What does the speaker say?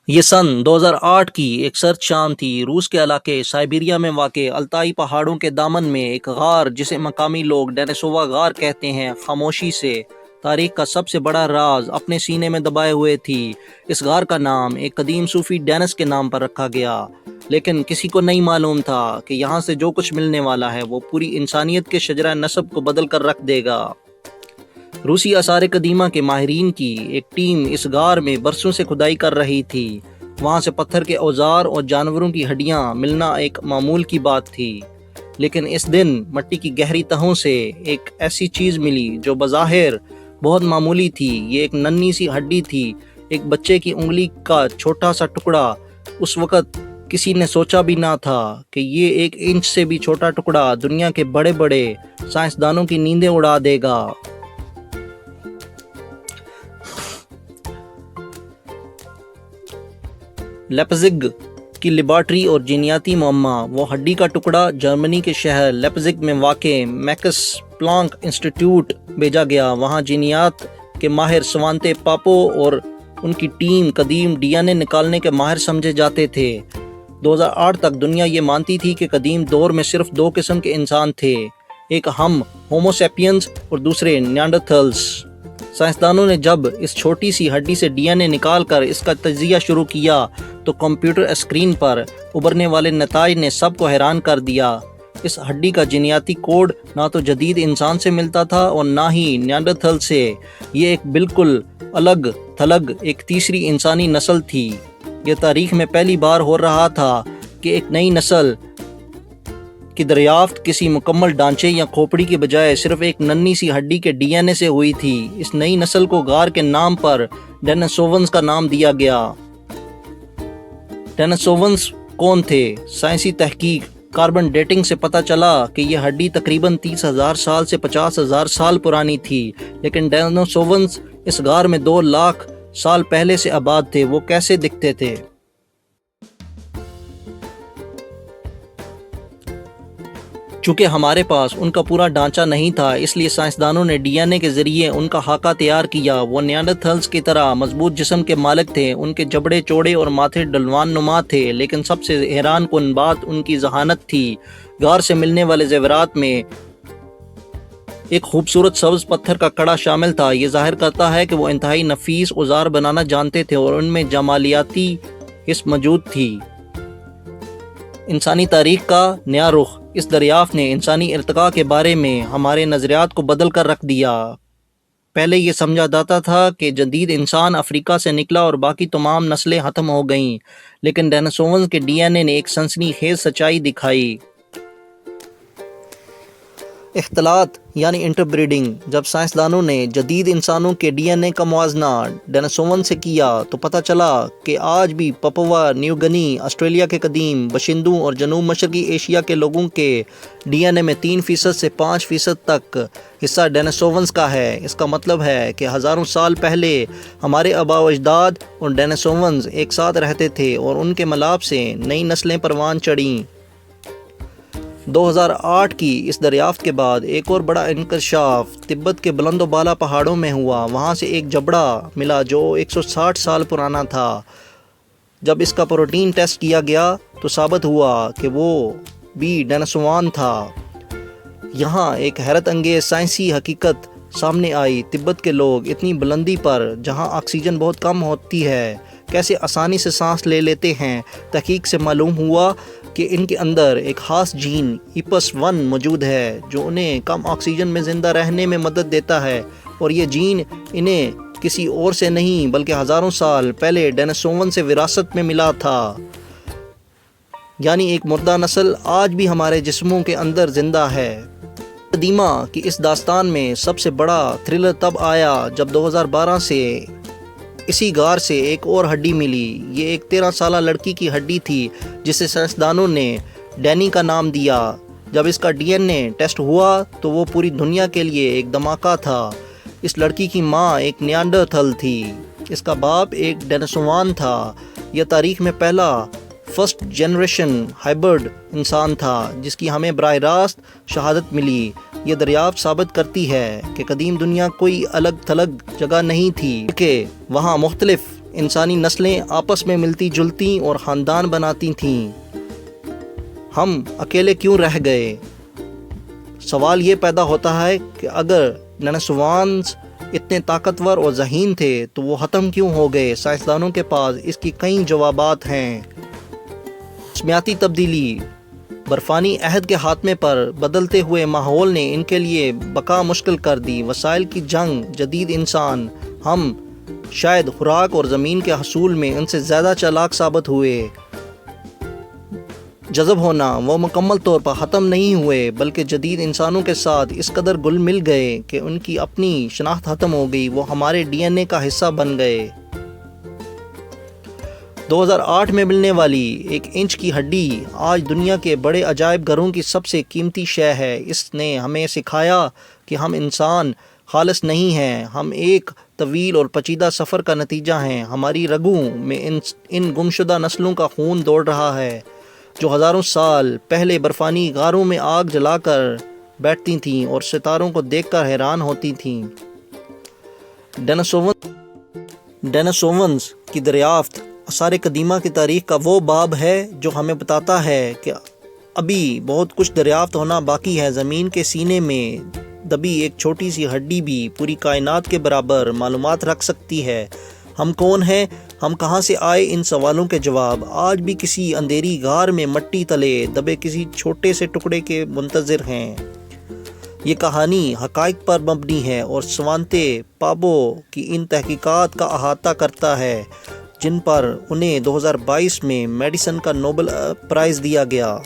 یہ سن 2008 کی ایک سرد شام تھی۔ روس کے علاقے سائبیریا میں واقع التائی پہاڑوں کے دامن میں ایک غار جسے مقامی لوگ ڈینیسووا غار کہتے ہیں خاموشی سے تاریخ کا سب سے بڑا راز اپنے سینے میں دبائے ہوئے تھی۔ اس غار کا نام ایک قدیم صوفی ڈینس کے نام پر رکھا گیا، لیکن کسی کو نہیں معلوم تھا کہ یہاں سے جو کچھ ملنے والا ہے وہ پوری انسانیت کے شجرہ نسب کو بدل کر رکھ دے گا۔ روسی آثار قدیمہ کے ماہرین کی ایک ٹیم اس غار میں برسوں سے کھدائی کر رہی تھی۔ وہاں سے پتھر کے اوزار اور جانوروں کی ہڈیاں ملنا ایک معمول کی بات تھی، لیکن اس دن مٹی کی گہری تہوں سے ایک ایسی چیز ملی جو بظاہر بہت معمولی تھی۔ یہ ایک ننھی سی ہڈی تھی، ایک بچے کی انگلی کا چھوٹا سا ٹکڑا۔ اس وقت کسی نے سوچا بھی نہ تھا کہ یہ 1 انچ سے بھی چھوٹا ٹکڑا دنیا کے بڑے بڑے سائنسدانوں کی نیندیں اڑا دے گا۔ لیپزگ کی لیبارٹری اور جینیاتی معمہ۔ وہ ہڈی کا ٹکڑا جرمنی کے شہر لیپزگ میں واقع میکس پلانک انسٹیٹیوٹ بھیجا گیا۔ وہاں جینیات کے ماہر سوانتے پاپو اور ان کی ٹیم قدیم ڈی این اے نکالنے کے ماہر سمجھے جاتے تھے۔ 2008 تک دنیا یہ مانتی تھی کہ قدیم دور میں صرف 2 قسم کے انسان تھے، ایک ہم ہومو سیپینز اور دوسرے نیانڈرتھلز۔ سائنسدانوں نے جب اس چھوٹی سی ہڈی سے ڈی این اے نکال کر اس کا تجزیہ شروع کیا تو کمپیوٹر اسکرین پر ابھرنے والے نتائج نے سب کو حیران کر دیا۔ اس ہڈی کا جینیاتی کوڈ نہ تو جدید انسان سے ملتا تھا اور نہ ہی نیانڈرتھل سے۔ یہ ایک بالکل الگ تھلگ ایک تیسری انسانی نسل تھی۔ یہ تاریخ میں پہلی بار ہو رہا تھا کہ ایک نئی نسل کی دریافت کسی مکمل ڈھانچے یا کھوپڑی کے بجائے صرف ایک ننھی سی ہڈی کے ڈی این اے سے ہوئی تھی۔ اس نئی نسل کو غار کے نام پر ڈینیسوونز کا نام دیا گیا۔ ڈینیسوونز کون تھے؟ سائنسی تحقیق کاربن ڈیٹنگ سے پتہ چلا کہ یہ ہڈی تقریباً 30,000 سال سے 50,000 سال پرانی تھی، لیکن ڈینیسوونز اس غار میں 2 لاکھ سال پہلے سے آباد تھے۔ وہ کیسے دکھتے تھے؟ چونکہ ہمارے پاس ان کا پورا ڈھانچہ نہیں تھا، اس لیے سائنسدانوں نے ڈی این اے کے ذریعے ان کا خاکہ تیار کیا۔ وہ نیانڈرتھلز کی طرح مضبوط جسم کے مالک تھے، ان کے جبڑے چوڑے اور ماتھے ڈھلوان نما تھے، لیکن سب سے حیران کن بات ان کی ذہانت تھی۔ غار سے ملنے والے زیورات میں ایک خوبصورت سبز پتھر کا کڑا شامل تھا۔ یہ ظاہر کرتا ہے کہ وہ انتہائی نفیس اوزار بنانا جانتے تھے اور ان میں جمالیاتی حس موجود تھی۔ انسانی تاریخ کا نیا رخ۔ اس دریافت نے انسانی ارتقاء کے بارے میں ہمارے نظریات کو بدل کر رکھ دیا۔ پہلے یہ سمجھا جاتا تھا کہ جدید انسان افریقہ سے نکلا اور باقی تمام نسلیں ختم ہو گئیں، لیکن ڈینیسوونز کے ڈی این اے نے ایک سنسنی خیز سچائی دکھائی۔ اختلاط یعنی انٹر بریڈنگ۔ جب سائنسدانوں نے جدید انسانوں کے ڈی این اے کا موازنہ ڈینیسوون سے کیا تو پتہ چلا کہ آج بھی پپوا نیو گنی، آسٹریلیا کے قدیم باشندوں اور جنوب مشرقی ایشیا کے لوگوں کے ڈی این اے میں 3% سے 5% تک حصہ ڈینیسوونز کا ہے۔ اس کا مطلب ہے کہ ہزاروں سال پہلے ہمارے آباء و اجداد اور ڈینیسوونز ایک ساتھ رہتے تھے اور ان کے ملاپ سے نئی نسلیں پروان چڑھیں۔ 2008 کی اس دریافت کے بعد ایک اور بڑا انکشاف تبت کے بلند و بالا پہاڑوں میں ہوا۔ وہاں سے ایک جبڑا ملا جو 160 سال پرانا تھا۔ جب اس کا پروٹین ٹیسٹ کیا گیا تو ثابت ہوا کہ وہ بھی ڈینیسووان تھا۔ یہاں ایک حیرت انگیز سائنسی حقیقت سامنے آئی۔ تبت کے لوگ اتنی بلندی پر جہاں آکسیجن بہت کم ہوتی ہے کیسے آسانی سے سانس لے لیتے ہیں؟ تحقیق سے معلوم ہوا کہ ان کے اندر ایک خاص جین EPAS1 موجود ہے جو انہیں کم آکسیجن میں زندہ رہنے میں مدد دیتا ہے، اور یہ جین انہیں کسی اور سے نہیں بلکہ ہزاروں سال پہلے ڈینیسوون سے وراثت میں ملا تھا۔ یعنی ایک مردہ نسل آج بھی ہمارے جسموں کے اندر زندہ ہے۔ قدیمہ کی اس داستان میں سب سے بڑا تھرلر تب آیا جب 2012 سے اسی غار سے ایک اور ہڈی ملی۔ یہ ایک 13 سالہ لڑکی کی ہڈی تھی جسے سائنسدانوں نے ڈینی کا نام دیا۔ جب اس کا ڈی این اے ٹیسٹ ہوا تو وہ پوری دنیا کے لیے ایک دھماکہ تھا۔ اس لڑکی کی ماں ایک نیانڈرتھل تھی، اس کا باپ ایک ڈینیسووان تھا۔ یہ تاریخ میں پہلا فرسٹ جنریشن ہائبرڈ انسان تھا جس کی ہمیں براہ راست شہادت ملی۔ یہ دریافت ثابت کرتی ہے کہ قدیم دنیا کوئی الگ تھلگ جگہ نہیں تھی کہ وہاں مختلف انسانی نسلیں آپس میں ملتی جلتی اور خاندان بناتی تھیں، ہم اکیلے کیوں رہ گئے؟ سوال یہ پیدا ہوتا ہے کہ اگر ڈائناسورز اتنے طاقتور اور ذہین تھے تو وہ ختم کیوں ہو گئے؟ سائنسدانوں کے پاس اس کی کئی جوابات ہیں۔ موسمیاتی تبدیلی، برفانی عہد کے خاتمے پر بدلتے ہوئے ماحول نے ان کے لیے بقا مشکل کر دی، وسائل کی جنگ، جدید انسان، ہم شاید خوراک اور زمین کے حصول میں ان سے زیادہ چالاک ثابت ہوئے۔ جذب ہونا، وہ مکمل طور پر ختم نہیں ہوئے بلکہ جدید انسانوں کے ساتھ اس قدر گل مل گئے کہ ان کی اپنی شناخت ختم ہو گئی، وہ ہمارے ڈی این اے کا حصہ بن گئے۔ 2008 میں ملنے والی 1 انچ کی ہڈی آج دنیا کے بڑے عجائب گھروں کی سب سے قیمتی شے ہے۔ اس نے ہمیں سکھایا کہ ہم انسان خالص نہیں ہیں، ہم ایک طویل اور پیچیدہ سفر کا نتیجہ ہیں۔ ہماری رگوں میں ان گمشدہ نسلوں کا خون دوڑ رہا ہے جو ہزاروں سال پہلے برفانی غاروں میں آگ جلا کر بیٹھتی تھیں اور ستاروں کو دیکھ کر حیران ہوتی تھیں۔ ڈائناسورز کی دریافت آثار قدیمہ کی تاریخ کا وہ باب ہے جو ہمیں بتاتا ہے کہ ابھی بہت کچھ دریافت ہونا باقی ہے۔ زمین کے سینے میں دبی ایک چھوٹی سی ہڈی بھی پوری کائنات کے برابر معلومات رکھ سکتی ہے۔ ہم کون ہیں؟ ہم کہاں سے آئے؟ ان سوالوں کے جواب آج بھی کسی اندھیری غار میں مٹی تلے دبے کسی چھوٹے سے ٹکڑے کے منتظر ہیں۔ یہ کہانی حقائق پر مبنی ہے اور سوانتے پابو کی ان تحقیقات کا احاطہ کرتا ہے جن پر انہیں 2022 میں میڈیسن کا نوبل پرائز دیا گیا۔